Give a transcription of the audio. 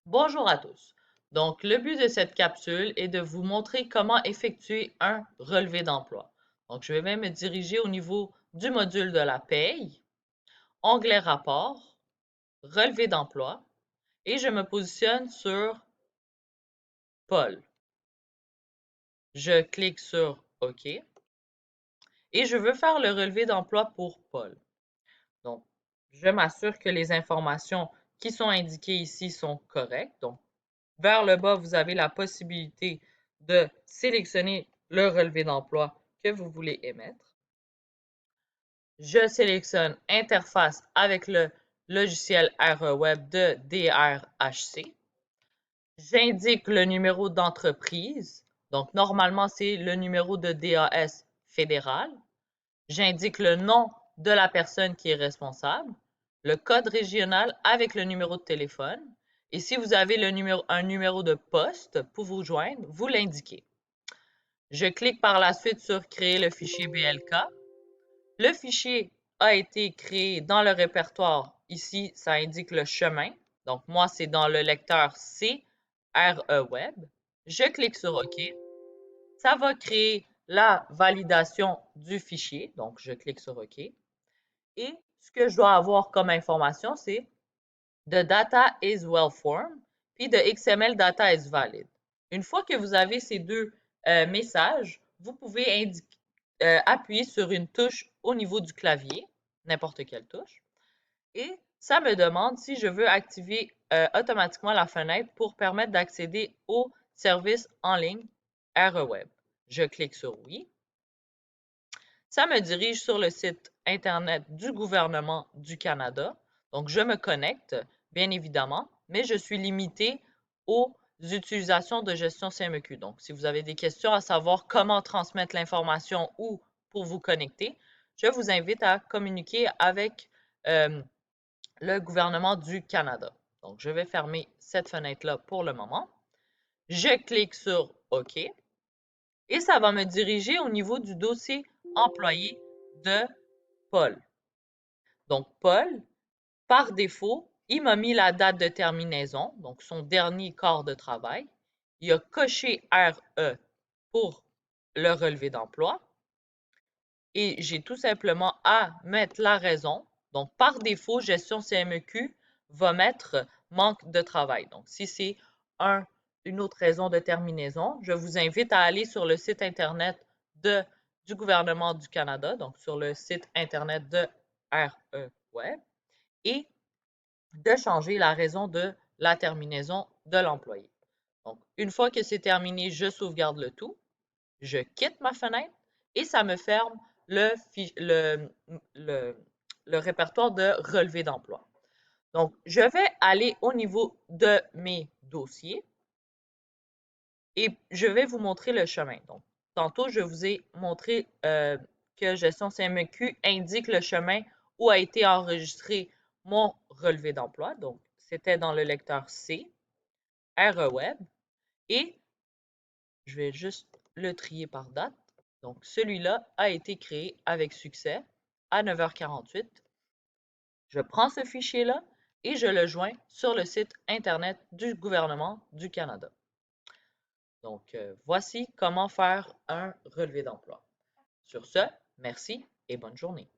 Bonjour à tous. Donc, le but de cette capsule est de vous montrer comment effectuer un relevé d'emploi. Donc, je vais me diriger au niveau du module de la paye, onglet rapport, relevé d'emploi, et je me positionne sur Paul. Je clique sur OK et je veux faire le relevé d'emploi pour Paul. Donc, je m'assure que les informations qui sont indiquées ici sont correctes. Donc, vers le bas, vous avez la possibilité de sélectionner le relevé d'emploi que vous voulez émettre. Je sélectionne Interface avec le logiciel RE Web de DRHC. J'indique le numéro d'entreprise. Donc, normalement, c'est le numéro de DAS fédéral. J'indique le nom de la personne qui est responsable, le code régional avec le numéro de téléphone. Et si vous avez un numéro de poste pour vous joindre, vous l'indiquez. Je clique par la suite sur Créer le fichier BLK. Le fichier a été créé dans le répertoire. Ici, ça indique le chemin. Donc, moi, c'est dans le lecteur C, RE Web. Je clique sur OK. Ça va créer la validation du fichier. Donc, je clique sur OK. Et ce que je dois avoir comme information, c'est The data is well formed, puis The XML data is valid. Une fois que vous avez ces deux messages, vous pouvez appuyer sur une touche au niveau du clavier, n'importe quelle touche, et ça me demande si je veux activer automatiquement la fenêtre pour permettre d'accéder au service en ligne REWeb. Je clique sur Oui. Ça me dirige sur le site Internet du gouvernement du Canada. Donc, je me connecte, bien évidemment, mais je suis limité aux utilisations de gestion CMEQ. Donc, si vous avez des questions à savoir comment transmettre l'information ou pour vous connecter, je vous invite à communiquer avec le gouvernement du Canada. Donc, je vais fermer cette fenêtre-là pour le moment. Je clique sur OK et ça va me diriger au niveau du dossier employé de Paul. Donc, Paul, par défaut, il m'a mis la date de terminaison, donc son dernier corps de travail. Il a coché RE pour le relevé d'emploi et j'ai tout simplement à mettre la raison. Donc, par défaut, gestion CMEQ va mettre manque de travail. Donc, si c'est une autre raison de terminaison, je vous invite à aller sur le site Internet du gouvernement du Canada, donc sur le site Internet de RE Web, et de changer la raison de la terminaison de l'employé. Donc, une fois que c'est terminé, je sauvegarde le tout, je quitte ma fenêtre et ça me ferme le, le, le répertoire de relevé d'emploi. Donc, je vais aller au niveau de mes dossiers et je vais vous montrer le chemin. Donc, tantôt, je vous ai montré que Gestion CMEQ indique le chemin où a été enregistré mon relevé d'emploi. Donc, c'était dans le lecteur C, REWeb, et je vais juste le trier par date. Donc, celui-là a été créé avec succès à 9h48. Je prends ce fichier-là et je le joins sur le site Internet du gouvernement du Canada. Donc, voici comment faire un relevé d'emploi. Sur ce, merci et bonne journée.